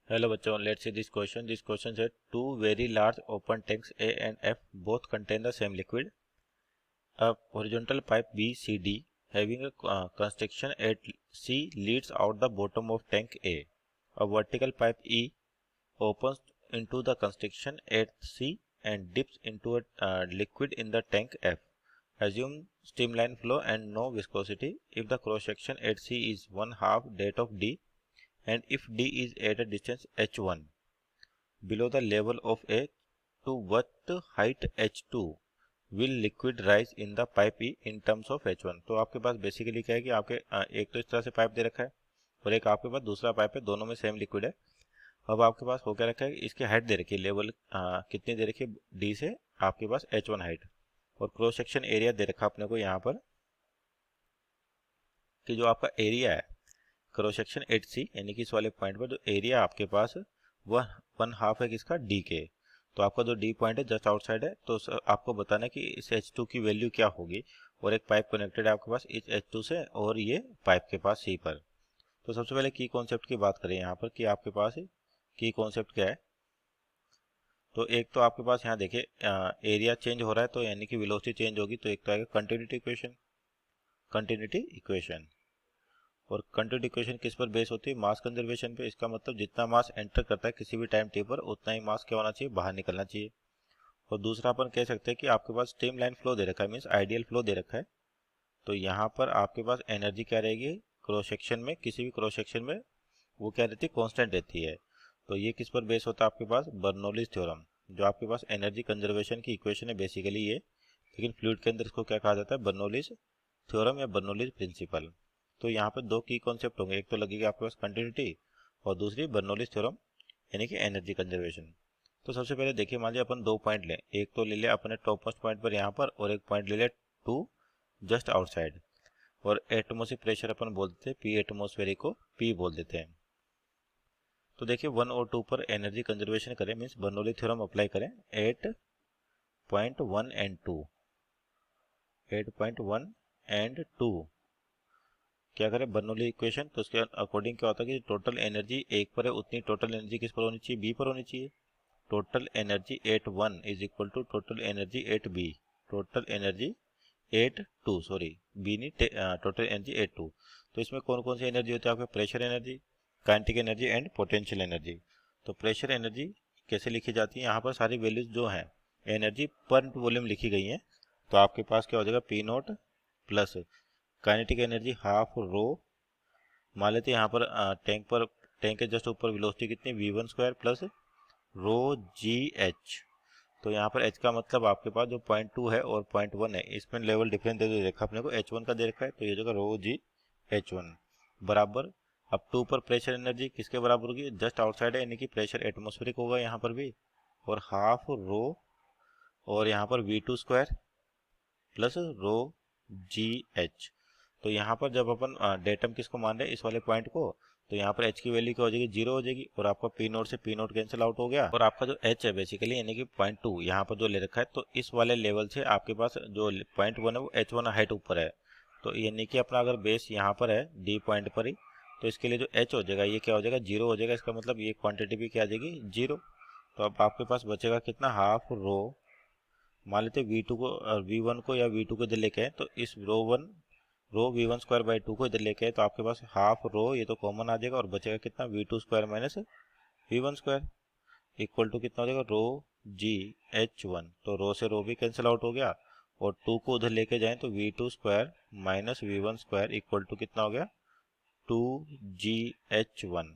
Hello bachon, let's see this question. This question said two very large open tanks A and F both contain the same liquid. A horizontal pipe BCD having a constriction at C leads out the bottom of tank A. A vertical pipe E opens into the constriction at C and dips into a liquid in the tank F. Assume streamline flow and no viscosity if the cross section at C is 1/2 that of D and if D is at a distance h1 below the level of A, to what height h2 will liquid rise in the pipe E in terms of h1। तो आपके पास basically क्या है कि आपके एक तो इस तरह से पाइप दे रखा है और एक आपके पास दूसरा पाइप है, दोनों में सेम लिक्विड है। अब आपके पास हो क्या रखा है, इसकी हाइट दे रखी है, लेवल कितनी दे रखी है, डी से आपके पास h1 हाइट, और क्रॉस सेक्शन एरिया दे रखा अपने को यहाँ पर कि जो आपका एरिया है क्रॉस सेक्शन एट सी यानी कि इस वाले पॉइंट पर जो एरिया आपके पास वह 1/2 है किसका, डी के। तो आपका जो डी पॉइंट है जस्ट आउटसाइड है, तो आपको बताना है कि इस H2 की वैल्यू क्या होगी, और एक पाइप कनेक्टेड है आपके पास इस H2 से और ये पाइप के पास सी पर। तो सबसे पहले की कॉन्सेप्ट की बात करें यहाँ पर कि आपके पास की कॉन्सेप्ट क्या है। तो एक तो आपके पास यहाँ देखिए एरिया चेंज हो रहा है तो यानी कि वेलोसिटी चेंज होगी, तो एक तो आएगा कंटिन्यूटी इक्वेशन। कंटिन्यूटी इक्वेशन और कंटिन्यूटी इक्वेशन किस पर बेस होती है, मास कंजर्वेशन पे। इसका मतलब जितना मास एंटर करता है किसी भी टाइम टी पर उतना ही मास क्या होना चाहिए, बाहर निकलना चाहिए। और दूसरा अपन कह सकते हैं कि आपके पास स्ट्रीम लाइन फ्लो दे रखा है, मीन्स आइडियल फ्लो दे रखा है। तो यहाँ पर आपके पास एनर्जी क्या रहेगी, क्रॉस सेक्शन में, किसी भी क्रॉस सेक्शन में वो क्या रहती है, कॉन्स्टेंट रहती है। तो ये किस पर बेस होता है आपके पास, बर्नौलीज थ्योरम। जो आपके पास एनर्जी कंजर्वेशन की इक्वेशन है बेसिकली ये, लेकिन फ्लूइड के अंदर इसको क्या कहा जाता है, बर्नौलीज थ्योरम या बर्नौलीज प्रिंसिपल। तो यहाँ पर दो की कॉन्सेप्ट होंगे, एक तो लगेगी आपके पास कंटिन्यूटी और दूसरी बर्नौलीज थ्योरम यानी कि एनर्जी कंजर्वेशन। तो सबसे पहले देखिए, मान लिया अपन दो पॉइंट लें, एक तो ले लिया अपने टॉप मोस्ट पॉइंट पर यहाँ पर और एक पॉइंट ले लिया टू जस्ट आउटसाइड, और एटमोस्फेरिक प्रेशर अपन बोल देते हैं पी एटमोस्फेरिक को पी बोल देते हैं। तो देखिए 1 और 2 पर एनर्जी कंजर्वेशन करें, मीन्स बर्नौली थ्योरम अप्लाई करें एट पॉइंट 1 एंड 2, 8.1 एंड 2 क्या करें, बर्नौली इक्वेशन। तो उसके अकॉर्डिंग क्या होता है कि टोटल एनर्जी एक पर है उतनी टोटल एनर्जी किस पर होनी चाहिए, बी पर होनी चाहिए। Total energy at 1 is equal to total energy at B, total energy at 2, sorry B नहीं, टोटल एनर्जी एट 2। तो इसमें कौन कौन सी एनर्जी होती है आपके, pressure energy, kinetic energy and potential energy. तो प्रेशर एनर्जी कैसे लिखी जाती है, यहाँ पर सारी वैल्यूज जो हैं एनर्जी पर वॉल्यूम लिखी गई हैं। तो आपके पास क्या हो जाएगा, P not plus kinetic energy half rho, मान लेते हैं यहाँ पर टैंक के जस्ट ऊपर वेलोसिटी कितनी, v1 स्क्वायर प्लस रो जी एच। तो यहाँ पर h का मतलब आपके पास जो 0.2 है और 0.1 है, इसमें लेवल डिफरेंस दे रखा अपने को, h1 का दे रखा है, तो ये जगह रो जी h1 बराबर। अब 2 पर प्रेशर एनर्जी किसके बराबर होगी, जस्ट आउटसाइड है यानी कि प्रेशर एटमोस्फेरिक होगा यहाँ पर भी, और हाफ रो और यहाँ पर v2 स्क्वायर प्लस रो जी एच। तो यहाँ पर जब अपन डेटम किसको मान रहे हैं, इस वाले पॉइंट को, तो यहाँ पर h की वैल्यू क्या हो जाएगी, 0 हो जाएगी, और आपका पी नोट से पी नोट कैंसिल आउट हो गया, और आपका जो h है बेसिकली यानी कि 0.2 यहाँ पर जो ले रखा है, तो इस वाले लेवल से आपके पास जो 0.1 है वो h1 हाइट ऊपर है। तो यानी कि अपना अगर बेस यहाँ पर है डी पॉइंट पर ही, तो इसके लिए जो h हो जाएगा ये क्या हो जाएगा, 0 हो जाएगा। इसका मतलब ये क्वान्टिटी भी क्या आ जाएगी, 0। तो अब आपके पास बचेगा कितना, हाफ रो, मान लेते v2 को v1 को या v2 को इधर लेके आए, तो इस रो v1 स्क्वायर बाई 2 को इधर लेके आए, तो आपके पास हाफ रो ये तो कॉमन आ जाएगा और बचेगा कितना, v2 square minus v1 square equal to कितना हो जाएगा, रो जी h1। तो रो से रो भी कैंसिल आउट हो गया, और 2 को उधर लेके जाएं तो v2 square minus v1 square equal to कितना हो गया, 2gh1।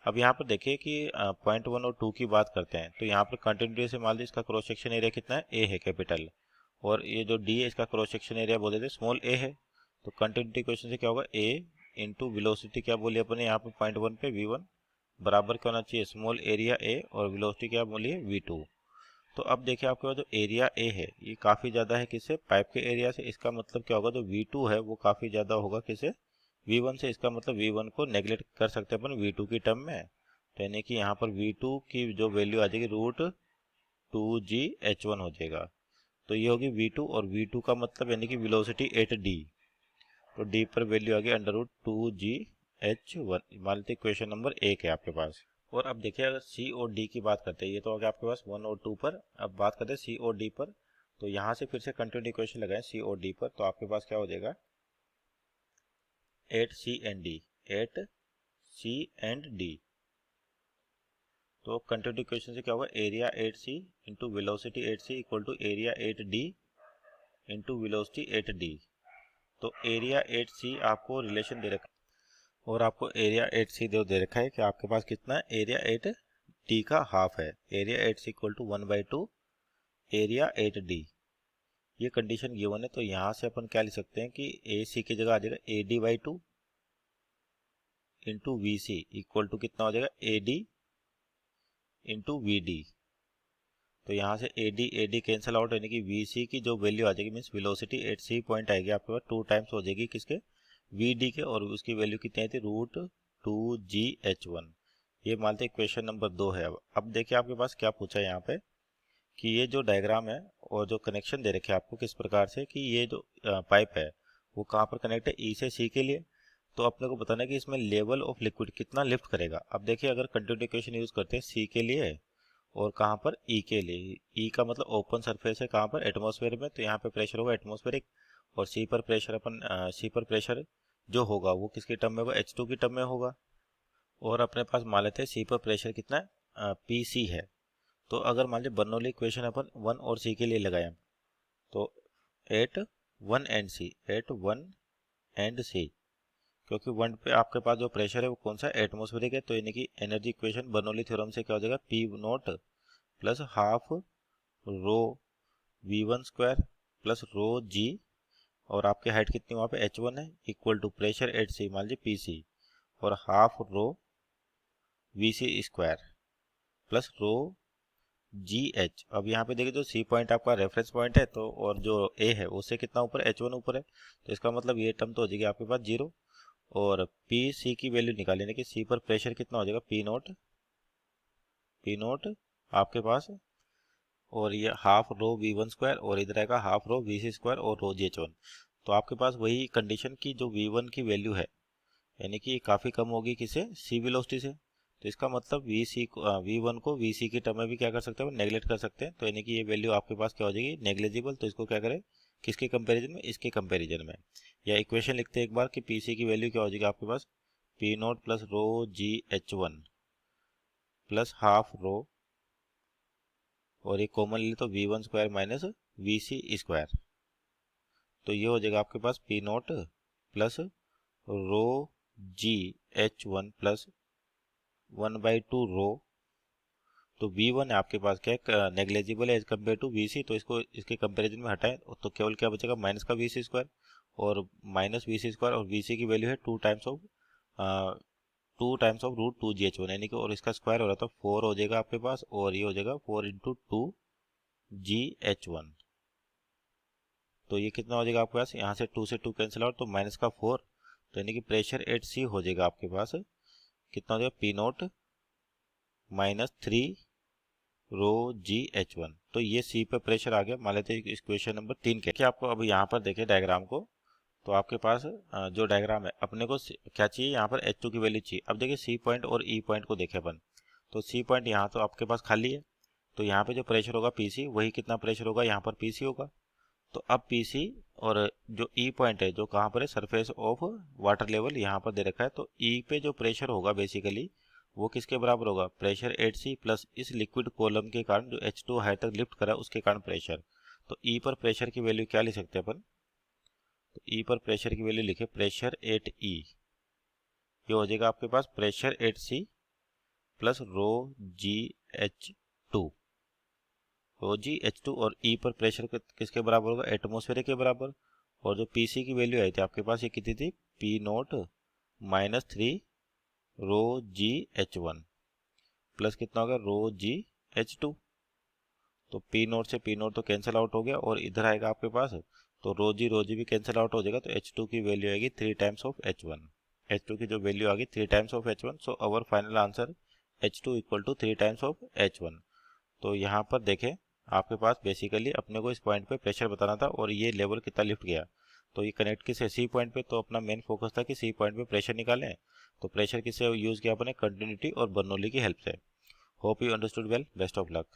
अब यहाँ पर देखिए कि 0.1 और 2 की बात करते हैं, तो यहाँ पर कंटिन्यूटी से मान लीजिए इसका क्रॉस सेक्शन एरिया कितना है, ए है कैपिटल, और ये जो डी है इसका क्रॉस सेक्शन एरिया बोल देते स्मॉल ए है। तो कंटिन्यूटी क्वेश्चन से क्या होगा, ए इंटू वेलोसिटी क्या बोली अपने यहाँ पे 0.1 पे v1 बराबर क्या होना चाहिए, स्मॉल एरिया ए, और वेलोसिटी क्या बोली है, v2। तो अब देखिए आपके पास जो एरिया ए है ये काफ़ी ज़्यादा है किससे, पाइप के एरिया से। इसका मतलब क्या होगा, जो v2 है वो काफ़ी ज़्यादा होगा किससे, v1 से। इसका मतलब v1 को नेगलेक्ट कर सकते हैं अपन v2 की टर्म में, तो यानी कि यहाँ पर v2 की जो वैल्यू आ जाएगी रूट 2gh1 हो जाएगा। तो ये होगी v2, और v2 का मतलब यानी कि वेलोसिटी एट डी, तो डी पर वैल्यू आ गई अंडर रूट 2gh1। मान लेते क्वेश्चन नंबर 1 है आपके पास। और अब देखिए अगर सी और डी की बात करते हैं, ये तो हो गया आपके पास 1 और 2 पर। अब बात करते हैं सी और डी पर, तो यहाँ से फिर से कंटिन्यू इक्वेशन लगाएं सी और डी पर, तो आपके पास क्या हो जाएगा 8C and D, 8C and D। तो कंटिन्यू इक्वेशन से क्या होगा area 8C into velocity 8C equal to area 8D into velocity 8D। तो एरिया 8C आपको रिलेशन दे रखा है और आपको एरिया 8C दे रखा है कि आपके पास कितना है एरिया 8D का हाफ है। Area 8C equal to 1/2 area 8D, ये कंडीशन गिवन है। तो यहाँ से अपन क्या लिख सकते हैं कि AC की जगह आ जाएगा AD/2 into VC equal to कितना हो जाएगा AD इंटू VD। तो यहाँ से AD कैंसिल आउट, यानी कि VC की जो वैल्यू आ जाएगी मीन्स वेलोसिटी 8C पॉइंट आएगी आपके पास 2 टाइम्स हो जाएगी किसके VD के, और उसकी वैल्यू कितनी आई थी √2GH1। ये मानते इक्वेशन नंबर 2 है। अब देखिए आपके पास क्या पूछा है यहाँ पे कि ये जो डायग्राम है और जो कनेक्शन दे रखे हैं आपको किस प्रकार से कि ये जो पाइप है वो कहाँ पर कनेक्ट है ई से सी के लिए। तो अपने को बताना है कि इसमें लेवल ऑफ लिक्विड कितना लिफ्ट करेगा। अब देखिए अगर कंटिन्यू इक्वेशन यूज करते हैं सी के लिए और कहाँ पर ई के लिए, ई का मतलब ओपन सरफेस है कहाँ पर एटमॉस्फेयर में, तो यहाँ पे प्रेशर होगा एटमॉस्फेरिक, और सी पर प्रेशर सी पर प्रेशर जो होगा वो किसके टर्म में होगा H2 की टर्म में होगा। और अपने पास मान लेते हैं सी पर प्रेशर कितना है PC है। तो अगर मान लीजिए बर्नौली इक्वेशन अपन 1 और सी के लिए लगाएं तो at 1 and C, at 1 and C, क्योंकि 1 पे आपके पास जो प्रेशर है वो कौन सा एटमॉस्फेरिक है, तो यानी कि एनर्जी इक्वेशन बर्नौली थ्योरम से क्या हो जाएगा P0 plus half rho V1 square plus रो G, और आपकी हाइट कितनी वहाँ पे H1 है इक्वल टू प्रेशर एट सी मान लीजिए PC, और half rho VC square plus रो GH। अब यहाँ पे देखिए जो सी पॉइंट आपका रेफरेंस पॉइंट है तो, और जो ए है उससे कितना ऊपर H1 ऊपर है, तो इसका मतलब ये टर्म तो हो जाएगी आपके पास 0। और PC की वैल्यू निकालेंगे कि सी पर प्रेशर कितना हो जाएगा P0 आपके पास, और ये हाफ रो V1 स्क्वायर और इधर आएगा हाफ रो VC स्क्वायर और रो GH1। तो आपके पास वही कंडीशन की जो V1 की वैल्यू है यानी कि काफ़ी कम होगी किसे सी वेलोसिटी से, तो इसका मतलब V1 को VC की टर्म में भी क्या कर सकते हैं नेगलेक्ट कर सकते हैं, तो यानी कि ये वैल्यू आपके पास क्या हो जाएगी नेग्लेजिबल। तो इसको क्या करें किसके कंपैरिजन में, इसके कंपैरिजन में, या इक्वेशन लिखते हैं एक बार कि PC की वैल्यू क्या हो जाएगी आपके पास P0 प्लस रो GH1 प्लस हाफ रो, और ये कॉमन ले तो V1 square minus VC square, तो ये हो जाएगा आपके पास P0 प्लस रो GH1 प्लस 1/2 रो। तो V1 है आपके पास क्या है नेग्लेजिबल है एज कम्पेयर टू VC, तो इसको इसके कंपैरिजन में हटाएं तो केवल क्या बचेगा माइनस का VC स्क्वायर, और माइनस VC स्क्वायर, और VC की वैल्यू है 2 टाइम्स ऑफ √2GH1 यानी कि, और इसका स्क्वायर हो रहा था 4 हो जाएगा आपके पास, और ये हो जाएगा 4 इंटू 2GH1। तो ये कितना हो जाएगा आपके पास, यहाँ से 2 से 2 कैंसिल आउट तो माइनस का 4, तो यानी कि प्रेशर एट सी हो जाएगा आपके पास कितना हो जाएगा P0 माइनस 3 रो GH1। तो ये सी पे प्रेशर आ गया। मान लेते हैं इक्वेशन नंबर 3 के आपको अब यहाँ पर देखें डायग्राम को, तो आपके पास जो डायग्राम है अपने को क्या चाहिए यहाँ पर H2 की वैल्यू चाहिए। अब देखिए सी पॉइंट और ई पॉइंट को देखें अपन, तो सी पॉइंट यहाँ तो आपके पास खाली है, तो यहाँ पे जो प्रेशर होगा PC वही कितना प्रेशर होगा यहाँ पर PC होगा। तो अब PC और जो ई पॉइंट है जो कहाँ पर है सरफेस ऑफ वाटर लेवल यहाँ पर दे रखा है, तो ई पे जो प्रेशर होगा बेसिकली वो किसके बराबर होगा प्रेशर 8C प्लस इस लिक्विड कॉलम के कारण जो H2 हाई तक लिफ्ट करा उसके कारण प्रेशर। तो ई पर प्रेशर की वैल्यू क्या लिख सकते हैं अपन, तो ई पर प्रेशर की वैल्यू लिखे प्रेशर 8E, ये हो जाएगा आपके पास प्रेशर 8C प्लस रो GH2, रो GH2, और ई पर प्रेशर किसके बराबर होगा एटमोस्फेयर के बराबर, और जो PC की वैल्यू आई थी आपके पास ये कितनी थी P0 माइनस 3 रो GH1 प्लस कितना होगा रो GH2। तो P0 से P0 तो कैंसिल आउट हो गया, और इधर आएगा आपके पास तो रो जी भी कैंसिल आउट हो जाएगा, तो H2 की वैल्यू आएगी 3 टाइम्स ऑफ H1। H2 की जो वैल्यू आ गई 3 times of H1, so our final answer H2 equal to 3 times of H1। तो यहाँ पर देखें आपके पास बेसिकली अपने को इस पॉइंट पे प्रेशर बताना था और ये लेवल कितना लिफ्ट गया, तो ये कनेक्ट किस सी पॉइंट पे, तो अपना मेन फोकस था कि सी पॉइंट पे प्रेशर निकालें। तो प्रेशर किससे यूज़ किया अपने, कंटिन्यूटी और बर्नौली की हेल्प से। Hope you understood well, best of luck.